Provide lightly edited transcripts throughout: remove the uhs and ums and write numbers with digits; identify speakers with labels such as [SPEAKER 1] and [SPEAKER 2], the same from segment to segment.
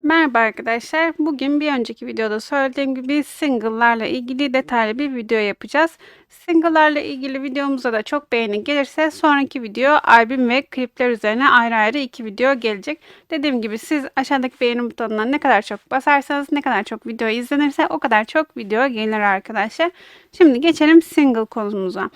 [SPEAKER 1] Merhaba arkadaşlar. Bugün bir önceki videoda söylediğim gibi single'larla ilgili detaylı bir video yapacağız. Single'larla ilgili videomuza da çok beğeni gelirse sonraki video albüm ve klipler üzerine ayrı ayrı 2 video gelecek. Dediğim gibi siz aşağıdaki beğeni butonuna ne kadar çok basarsanız, ne kadar çok video izlenirse o kadar çok video gelir arkadaşlar. Şimdi geçelim single konumuza.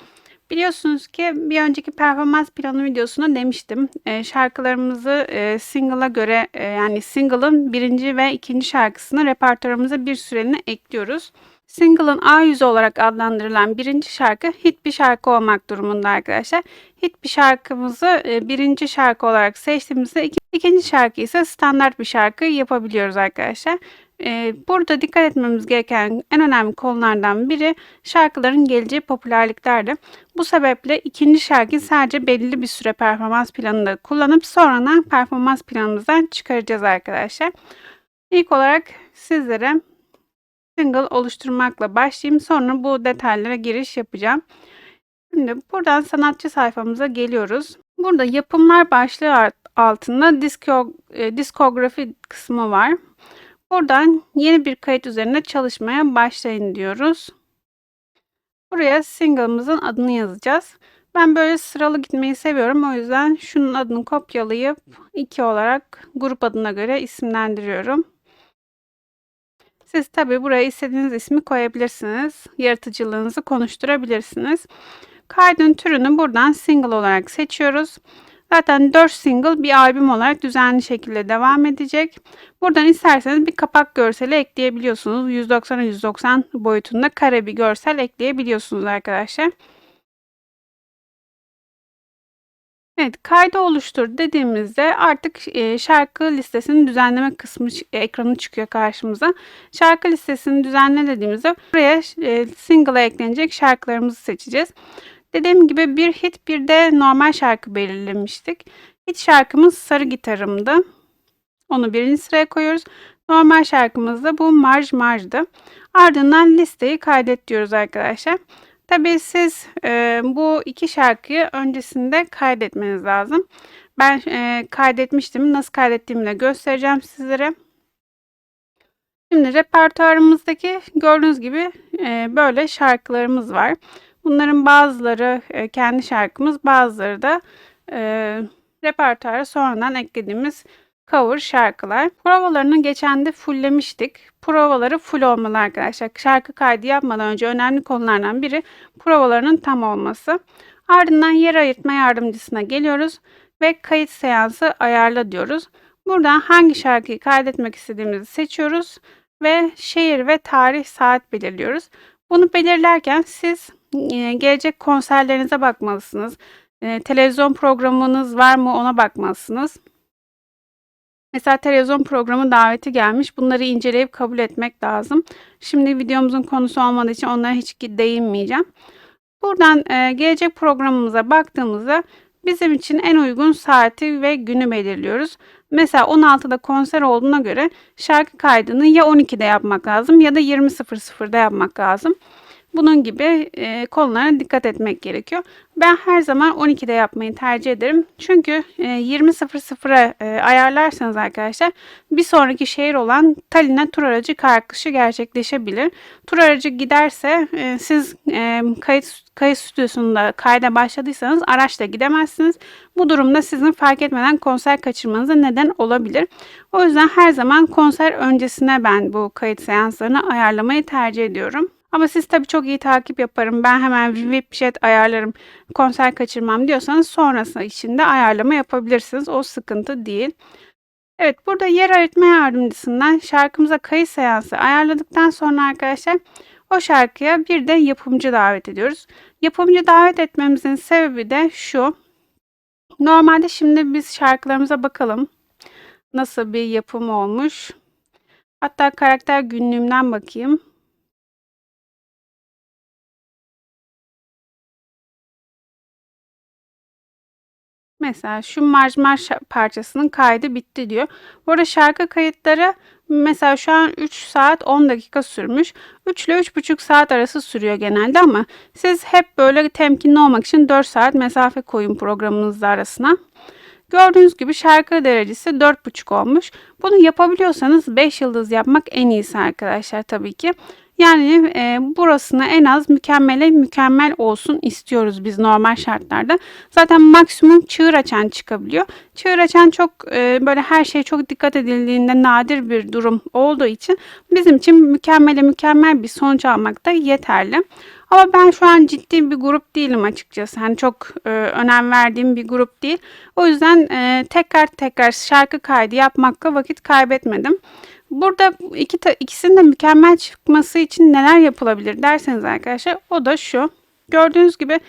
[SPEAKER 1] Biliyorsunuz ki bir önceki performans planı videosunda demiştim. Şarkılarımızı single'a göre yani single'ın birinci ve ikinci şarkısını repertuarımıza bir süreliğine ekliyoruz. Single'ın A yüzü olarak adlandırılan birinci şarkı hit bir şarkı olmak durumunda arkadaşlar. Hit bir şarkımızı birinci şarkı olarak seçtiğimizde ikinci şarkı ise standart bir şarkı yapabiliyoruz arkadaşlar. Burada dikkat etmemiz gereken en önemli konulardan biri şarkıların geleceği popülerliklerdi. Bu sebeple ikinci şarkıyı sadece belirli bir süre performans planında kullanıp sonradan performans planımızdan çıkaracağız arkadaşlar. İlk olarak sizlere single oluşturmakla başlayayım. Sonra bu detaylara giriş yapacağım. Şimdi buradan sanatçı sayfamıza geliyoruz. Burada yapımlar başlığı altında diskografi kısmı var. Buradan yeni bir kayıt üzerinde çalışmaya başlayın diyoruz. Buraya single'ımızın adını yazacağız. Ben böyle sıralı gitmeyi seviyorum. O yüzden şunun adını kopyalayıp 2 olarak grup adına göre isimlendiriyorum. Siz tabi buraya istediğiniz ismi koyabilirsiniz. Yaratıcılığınızı konuşturabilirsiniz. Kaydın türünü buradan single olarak seçiyoruz. Zaten 4 single bir albüm olarak düzenli şekilde devam edecek. Buradan isterseniz bir kapak görseli ekleyebiliyorsunuz. 190'a 190 boyutunda kare bir görsel ekleyebiliyorsunuz arkadaşlar. Evet, kaydı oluştur dediğimizde artık şarkı listesini düzenleme kısmı ekranı çıkıyor karşımıza. Şarkı listesini düzenle dediğimizde buraya single'a eklenecek şarkılarımızı seçeceğiz. Dediğim gibi bir hit bir de normal şarkı belirlemiştik. Hit şarkımız Sarı Gitarım'dı. Onu birinci sıraya koyuyoruz. Normal şarkımız da bu Marj Marj'dı. Ardından listeyi kaydet diyoruz arkadaşlar. Tabii siz bu iki şarkıyı öncesinde kaydetmeniz lazım. Ben kaydetmiştim. Nasıl kaydettiğimi de göstereceğim sizlere. Şimdi repertuarımızdaki gördüğünüz gibi böyle şarkılarımız var. Bunların bazıları kendi şarkımız, bazıları da repertuara sonradan eklediğimiz cover şarkılar. Provalarını geçen de fulllemiştik. Provaları full olmalı arkadaşlar. Şarkı kaydı yapmadan önce önemli konulardan biri provalarının tam olması. Ardından yer ayırtma yardımcısına geliyoruz ve kayıt seansı ayarla diyoruz. Buradan hangi şarkıyı kaydetmek istediğimizi seçiyoruz ve şehir ve tarih saat belirliyoruz. Bunu belirlerken siz gelecek konserlerinize bakmalısınız. Televizyon programınız var mı ona bakmalısınız. Mesela televizyon programı daveti gelmiş. Bunları inceleyip kabul etmek lazım. Şimdi videomuzun konusu olmadığı için onlara hiç değinmeyeceğim. Buradan gelecek programımıza baktığımızda bizim için en uygun saati ve günü belirliyoruz. Mesela 16'da konser olduğuna göre şarkı kaydını ya 12'de yapmak lazım ya da 20.00'da yapmak lazım. Bunun gibi konulara dikkat etmek gerekiyor. Ben her zaman 12'de yapmayı tercih ederim. Çünkü 20.00'a ayarlarsanız arkadaşlar bir sonraki şehir olan Tallinn'e tur aracı kalkışı gerçekleşebilir. Tur aracı giderse siz kayıt stüdyosunda kayda başladıysanız araçla gidemezsiniz. Bu durumda sizin fark etmeden konser kaçırmanıza neden olabilir. O yüzden her zaman konser öncesine ben bu kayıt seanslarını ayarlamayı tercih ediyorum. Ama siz tabii çok iyi takip yaparım, ben hemen VIP jet ayarlarım, konser kaçırmam diyorsanız sonrası için de ayarlama yapabilirsiniz. O sıkıntı değil. Evet, burada yer ayırtma yardımcısından şarkımıza kayıt seansı ayarladıktan sonra arkadaşlar o şarkıya bir de yapımcı davet ediyoruz. Yapımcı davet etmemizin sebebi de şu. Normalde şimdi biz şarkılarımıza bakalım. Nasıl bir yapım olmuş. Hatta karakter günlüğümden bakayım. Mesela şu Marş Marş parçasının kaydı bitti diyor. Bu arada şarkı kayıtları mesela şu an 3 saat 10 dakika sürmüş. 3 ile 3,5 saat arası sürüyor genelde ama siz hep böyle temkinli olmak için 4 saat mesafe koyun programınızla arasına. Gördüğünüz gibi şarkı derecesi 4,5 olmuş. Bunu yapabiliyorsanız 5 yıldız yapmak en iyisi arkadaşlar tabii ki. Yani burasına en az mükemmele mükemmel olsun istiyoruz biz normal şartlarda. Zaten maksimum çığır açan çıkabiliyor. Çığır açan çok böyle her şeye çok dikkat edildiğinde nadir bir durum olduğu için bizim için mükemmele mükemmel bir sonuç almak da yeterli. Ama ben şu an ciddi bir grup değilim açıkçası. Hani çok önem verdiğim bir grup değil. O yüzden tekrar tekrar şarkı kaydı yapmakla vakit kaybetmedim. Burada ikisinin de mükemmel çıkması için neler yapılabilir derseniz arkadaşlar, o da şu. Gördüğünüz gibi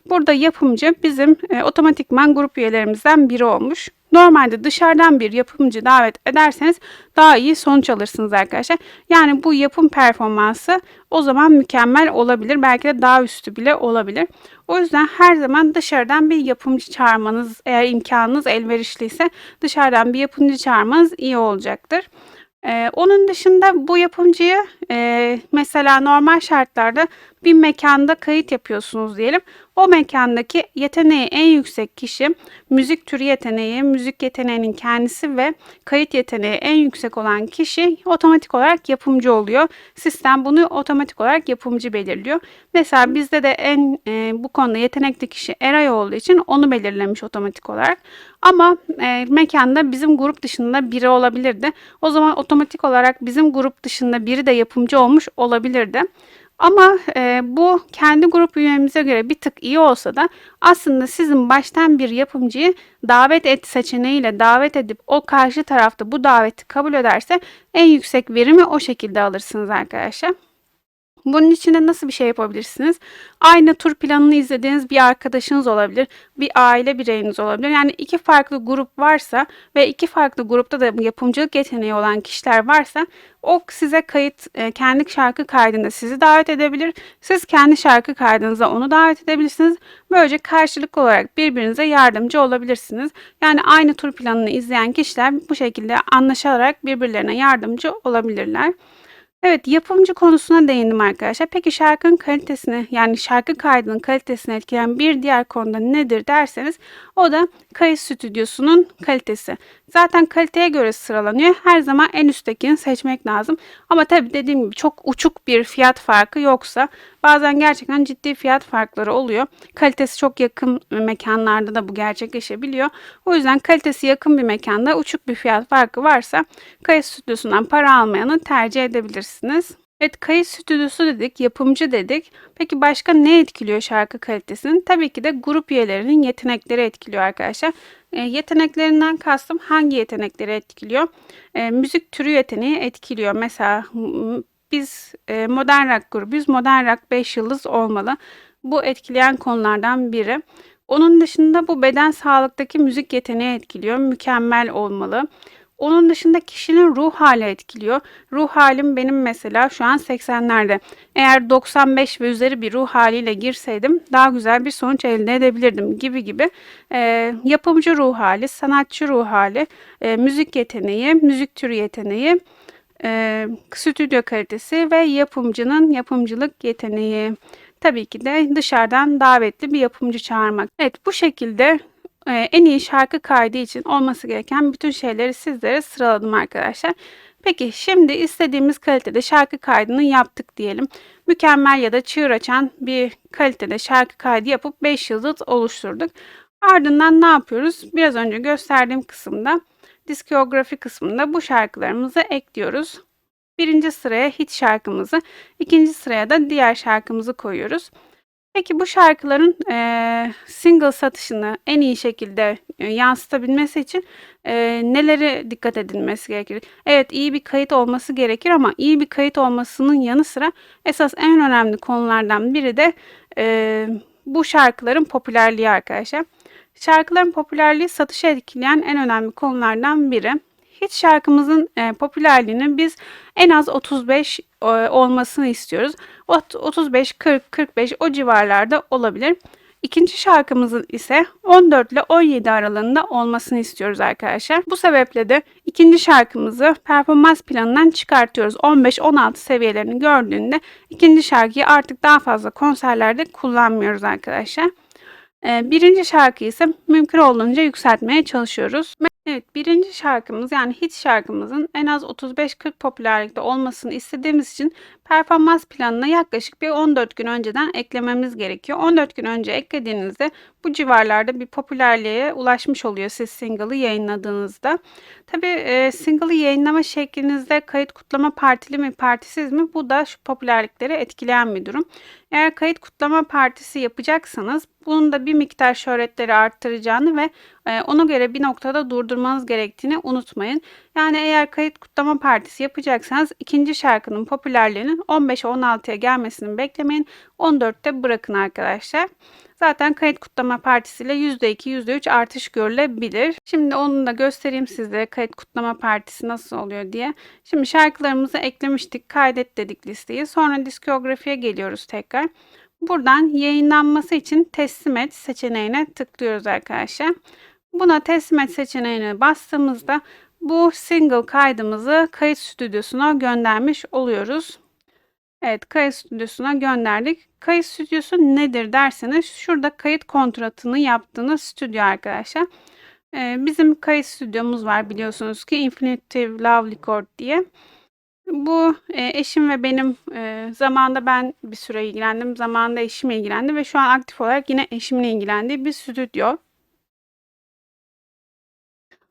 [SPEAKER 1] burada yapımcı bizim otomatikman grup üyelerimizden biri olmuş. Normalde dışarıdan bir yapımcı davet ederseniz daha iyi sonuç alırsınız arkadaşlar. Yani bu yapım performansı o zaman mükemmel olabilir. Belki de daha üstü bile olabilir. O yüzden her zaman dışarıdan bir yapımcı çağırmanız, eğer imkanınız elverişliyse dışarıdan bir yapımcı çağırmanız iyi olacaktır. Onun dışında bu yapımcıyı mesela normal şartlarda bir mekanda kayıt yapıyorsunuz diyelim. O mekandaki yeteneği en yüksek kişi, müzik türü yeteneği, müzik yeteneğinin kendisi ve kayıt yeteneği en yüksek olan kişi otomatik olarak yapımcı oluyor. Sistem bunu otomatik olarak yapımcı belirliyor. Mesela bizde de en bu konuda yetenekli kişi Eray olduğu için onu belirlemiş otomatik olarak. Ama mekanda bizim grup dışında biri olabilirdi. O zaman otomatik olarak bizim grup dışında biri de yapımcı olmuş olabilirdi. Ama bu kendi grup üyemize göre bir tık iyi olsa da aslında sizin baştan bir yapımcıyı davet et seçeneğiyle davet edip o karşı tarafta bu daveti kabul ederse en yüksek verimi o şekilde alırsınız arkadaşlar. Bunun için de nasıl bir şey yapabilirsiniz? Aynı tur planını izlediğiniz bir arkadaşınız olabilir, bir aile bireyiniz olabilir. Yani iki farklı grup varsa ve iki farklı grupta da yapımcılık yeteneği olan kişiler varsa o size kayıt, kendi şarkı kaydında sizi davet edebilir. Siz kendi şarkı kaydınıza onu davet edebilirsiniz. Böylece karşılıklı olarak birbirinize yardımcı olabilirsiniz. Yani aynı tur planını izleyen kişiler bu şekilde anlaşarak birbirlerine yardımcı olabilirler. Evet, yapımcı konusuna değindim arkadaşlar. Peki şarkının kalitesini, yani şarkı kaydının kalitesini etkileyen bir diğer konuda nedir derseniz, o da kayıt stüdyosunun kalitesi. Zaten kaliteye göre sıralanıyor. Her zaman en üsttekini seçmek lazım. Ama tabii dediğim gibi çok uçuk bir fiyat farkı yoksa bazen gerçekten ciddi fiyat farkları oluyor. Kalitesi çok yakın mekanlarda da bu gerçekleşebiliyor. O yüzden kalitesi yakın bir mekanda uçuk bir fiyat farkı varsa kayıt stüdyosundan para almayanı tercih edebilirsiniz. Evet, kayıt stüdyosu dedik, yapımcı dedik. Peki başka ne etkiliyor şarkı kalitesini? Tabii ki de grup üyelerinin yetenekleri etkiliyor arkadaşlar. Yeteneklerinden kastım hangi yetenekleri etkiliyor? Müzik türü yeteneği etkiliyor. Mesela biz modern rock grubuyuz. Modern rock 5 yıldız olmalı. Bu etkileyen konulardan biri. Onun dışında bu beden sağlıktaki müzik yeteneği etkiliyor. Mükemmel olmalı. Onun dışında kişinin ruh hali etkiliyor. Ruh halim benim mesela şu an 80'lerde. Eğer 95 ve üzeri bir ruh haliyle girseydim daha güzel bir sonuç elde edebilirdim gibi gibi. Yapımcı ruh hali, sanatçı ruh hali, müzik yeteneği, müzik türü yeteneği, stüdyo kalitesi ve yapımcının yapımcılık yeteneği. Tabii ki de dışarıdan davetli bir yapımcı çağırmak. Evet, bu şekilde en iyi şarkı kaydı için olması gereken bütün şeyleri sizlere sıraladım arkadaşlar. Peki şimdi istediğimiz kalitede şarkı kaydını yaptık diyelim. Mükemmel ya da çığır açan bir kalitede şarkı kaydı yapıp 5 yıldız oluşturduk. Ardından ne yapıyoruz? Biraz önce gösterdiğim kısımda, diskografi kısmında bu şarkılarımızı ekliyoruz. Birinci sıraya hit şarkımızı, ikinci sıraya da diğer şarkımızı koyuyoruz. Peki bu şarkıların single satışını en iyi şekilde yansıtabilmesi için nelere dikkat edilmesi gerekir? Evet, iyi bir kayıt olması gerekir ama iyi bir kayıt olmasının yanı sıra esas en önemli konulardan biri de bu şarkıların popülerliği arkadaşlar. Şarkıların popülerliği satışı etkileyen en önemli konulardan biri. Hit şarkımızın popülerliğini biz en az 35 olmasını istiyoruz. 35, 40, 45 o civarlarda olabilir. İkinci şarkımızın ise 14 ile 17 aralığında olmasını istiyoruz arkadaşlar. Bu sebeple de ikinci şarkımızı performans planından çıkartıyoruz. 15-16 seviyelerini gördüğünde ikinci şarkıyı artık daha fazla konserlerde kullanmıyoruz arkadaşlar. Birinci şarkıyı ise mümkün olduğunca yükseltmeye çalışıyoruz. Evet, birinci şarkımız yani hit şarkımızın en az 35-40 popülerlikte olmasını istediğimiz için performans planına yaklaşık bir 14 gün önceden eklememiz gerekiyor. 14 gün önce eklediğinizde bu civarlarda bir popülerliğe ulaşmış oluyor siz single'ı yayınladığınızda. Tabii single'ı yayınlama şeklinizde kayıt kutlama partili mi partisiz mi, bu da şu popülerlikleri etkileyen bir durum. Eğer kayıt kutlama partisi yapacaksanız bunun da bir miktar şöhretleri arttıracağını ve ona göre bir noktada durdurmanız gerektiğini unutmayın. Yani eğer kayıt kutlama partisi yapacaksanız ikinci şarkının popülerliğinin 15-16'ya gelmesini beklemeyin. 14'te bırakın arkadaşlar. Zaten kayıt kutlama partisiyle %2, %3 artış görülebilir. Şimdi onu da göstereyim size kayıt kutlama partisi nasıl oluyor diye. Şimdi şarkılarımızı eklemiştik, kaydet dedik listeyi. Sonra diskografiye geliyoruz tekrar. Buradan yayınlanması için teslim et seçeneğine tıklıyoruz arkadaşlar. Buna teslim et seçeneğine bastığımızda bu single kaydımızı kayıt stüdyosuna göndermiş oluyoruz. Evet, kayıt stüdyosuna gönderdik. Kayıt stüdyosu nedir derseniz şurada kayıt kontratını yaptığınız stüdyo arkadaşlar. Bizim kayıt stüdyomuz var biliyorsunuz ki Infinitive Love Record diye. Bu eşim ve benim zamanında ben bir süre ilgilendim. Zamanında eşim ilgilendi ve şu an aktif olarak yine eşimin ilgilendiği bir stüdyo.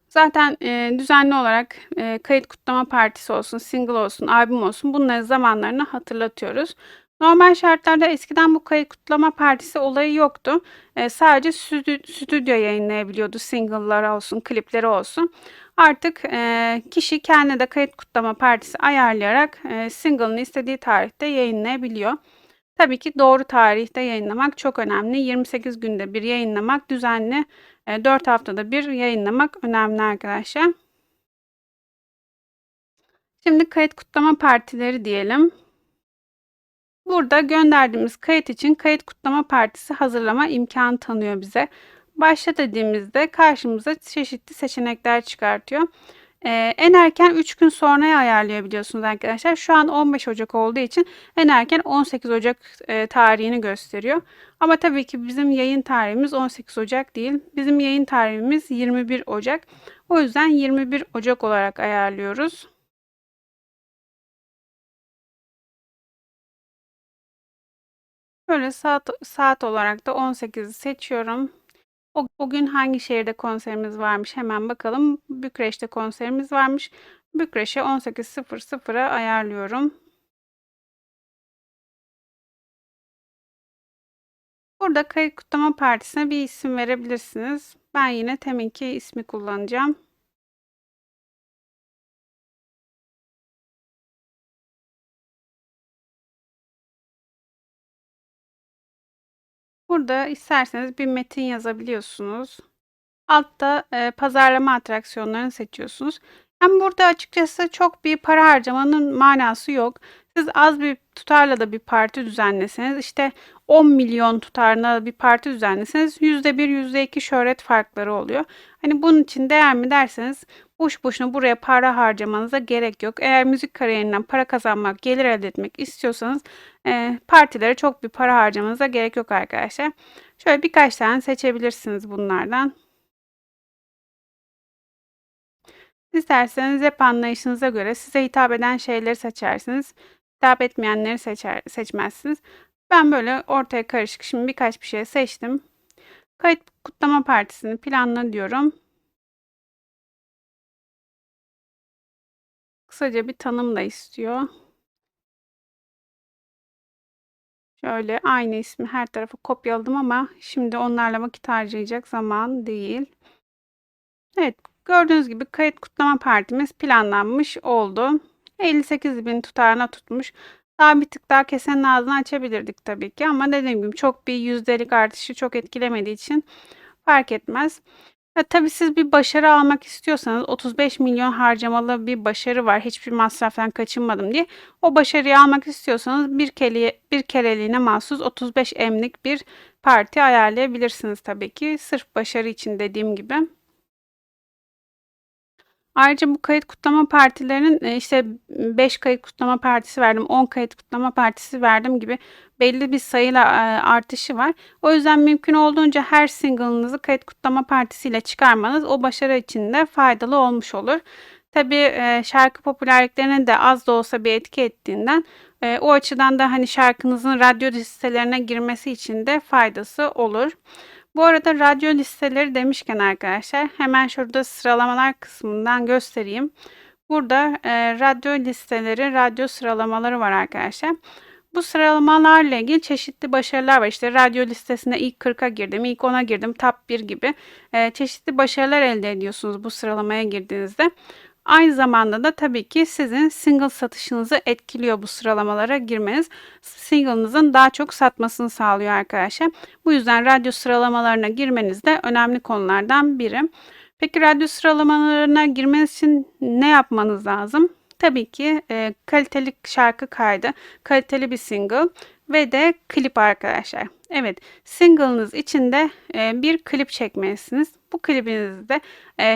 [SPEAKER 1] Zaten düzenli olarak kayıt kutlama partisi olsun, single olsun, albüm olsun bunların zamanlarını hatırlatıyoruz. Normal şartlarda eskiden bu kayıt kutlama partisi olayı yoktu. Sadece stüdyo yayınlayabiliyordu single'lar olsun, klipleri olsun. Artık kişi kendine de kayıt kutlama partisi ayarlayarak single'ını istediği tarihte yayınlayabiliyor. Tabii ki doğru tarihte yayınlamak çok önemli. 28 günde bir yayınlamak, düzenli 4 haftada bir yayınlamak önemli arkadaşlar. Şimdi kayıt kutlama partileri diyelim. Burada gönderdiğimiz kayıt için kayıt kutlama partisi hazırlama imkanı tanıyor bize. Başla dediğimizde karşımıza çeşitli seçenekler çıkartıyor. En erken 3 gün sonraya ayarlayabiliyorsunuz arkadaşlar. Şu an 15 Ocak olduğu için en erken 18 Ocak tarihini gösteriyor. Ama tabii ki bizim yayın tarihimiz 18 Ocak değil. Bizim yayın tarihimiz 21 Ocak. O yüzden 21 Ocak olarak ayarlıyoruz. Böyle saat olarak da 18'i seçiyorum. O gün hangi şehirde konserimiz varmış hemen bakalım. Bükreş'te konserimiz varmış. Bükreş'e 18.00'a ayarlıyorum. Burada kayıt kutlama partisine bir isim verebilirsiniz. Ben yine teminki ismi kullanacağım. Burada isterseniz bir metin yazabiliyorsunuz. Altta pazarlama atraksiyonlarını seçiyorsunuz. Hem burada açıkçası çok bir para harcamanın manası yok. Siz az bir tutarla da bir parti düzenleseniz, işte 10 milyon tutarına bir parti düzenleseniz %1, %2 şöhret farkları oluyor. Hani bunun için değer mi derseniz boş boşuna buraya para harcamanıza gerek yok. Eğer müzik kariyerinden para kazanmak, gelir elde etmek istiyorsanız partilere çok bir para harcamanıza gerek yok arkadaşlar. Şöyle birkaç tane seçebilirsiniz bunlardan. İsterseniz hep anlayışınıza göre size hitap eden şeyleri seçersiniz. Hitap etmeyenleri seçmezsiniz. Ben böyle ortaya karışık şimdi birkaç bir şey seçtim. Kayıt kutlama partisini planla diyorum. Kısaca bir tanım da istiyor. Şöyle aynı ismi her tarafa kopyaladım ama şimdi onlarla vakit harcayacak zaman değil. Evet, gördüğünüz gibi kayıt kutlama partimiz planlanmış oldu. 58 bin tutarına tutmuş. Daha bir tık daha kesenin ağzını açabilirdik tabii ki ama dediğim gibi çok bir yüzdelik artışı çok etkilemediği için fark etmez. Tabii siz bir başarı almak istiyorsanız 35 milyon harcamalı bir başarı var. Hiçbir masraftan kaçınmadım diye. O başarıyı almak istiyorsanız bir kereliğine mahsus 35 M'lik bir parti ayarlayabilirsiniz tabii ki. Sırf başarı için dediğim gibi. Ayrıca bu kayıt kutlama partilerinin, işte, 5 kayıt kutlama partisi verdim, 10 kayıt kutlama partisi verdim gibi belli bir sayıyla, artışı var. O yüzden mümkün olduğunca her single'ınızı kayıt kutlama partisiyle çıkarmanız o başarı için de faydalı olmuş olur. Tabii, şarkı popülerliklerine de az da olsa bir etki ettiğinden, o açıdan da, hani, şarkınızın radyo listelerine girmesi için de faydası olur. Bu arada radyo listeleri demişken arkadaşlar hemen şurada sıralamalar kısmından göstereyim. Burada radyo listeleri, radyo sıralamaları var arkadaşlar. Bu sıralamalarla ilgili çeşitli başarılar var. İşte radyo listesinde ilk 40'a girdim, ilk 10'a girdim, top 1 gibi çeşitli başarılar elde ediyorsunuz bu sıralamaya girdiğinizde. Aynı zamanda da tabii ki sizin single satışınızı etkiliyor bu sıralamalara girmeniz. Single'ınızın daha çok satmasını sağlıyor arkadaşlar. Bu yüzden radyo sıralamalarına girmeniz de önemli konulardan biri. Peki radyo sıralamalarına girmeniz için ne yapmanız lazım? Tabii ki kaliteli şarkı kaydı, kaliteli bir single ve de klip arkadaşlar. Evet, single'ınız için de bir klip çekmelisiniz. Bu klibinizi de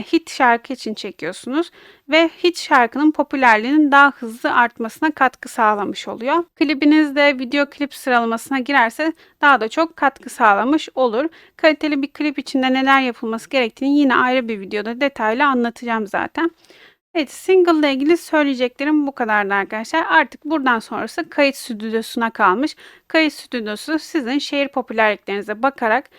[SPEAKER 1] hit şarkı için çekiyorsunuz ve hit şarkının popülerliğinin daha hızlı artmasına katkı sağlamış oluyor. Klibiniz de video klip sıralamasına girerse daha da çok katkı sağlamış olur. Kaliteli bir klip için de neler yapılması gerektiğini yine ayrı bir videoda detaylı anlatacağım zaten. Evet, single ile ilgili söyleyeceklerim bu kadardı arkadaşlar. Artık buradan sonrası kayıt stüdyosuna kalmış. Kayıt stüdyosu sizin şehir popülerliklerinize bakarak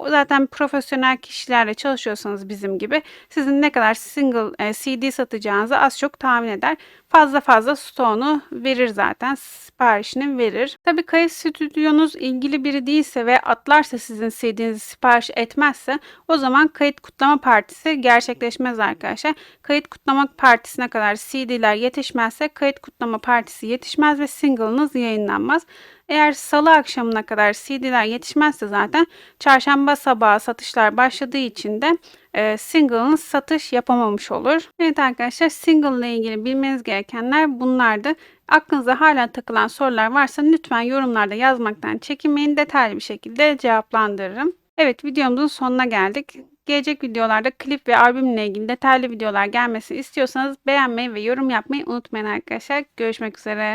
[SPEAKER 1] zaten profesyonel kişilerle çalışıyorsanız bizim gibi sizin ne kadar single CD satacağınızı az çok tahmin eder. Fazla fazla stoğunu verir zaten. Siparişini verir. Tabii kayıt stüdyonuz ilgili biri değilse ve atlarsa sizin CD'nizi sipariş etmezse o zaman kayıt kutlama partisi gerçekleşmez arkadaşlar. Kayıt kutlama partisine kadar CD'ler yetişmezse kayıt kutlama partisi yetişmez ve single'ınız yayınlanmaz. Eğer salı akşamına kadar CD'ler yetişmezse zaten çarşamba sabahı satışlar başladığı için de single'ınız satış yapamamış olur. Evet arkadaşlar, single ile ilgili bilmeniz gerekenler bunlardı. Aklınıza hala takılan sorular varsa lütfen yorumlarda yazmaktan çekinmeyin. Detaylı bir şekilde cevaplandırırım. Evet, videomuzun sonuna geldik. Gelecek videolarda klip ve albümle ilgili detaylı videolar gelmesini istiyorsanız beğenmeyi ve yorum yapmayı unutmayın arkadaşlar. Görüşmek üzere.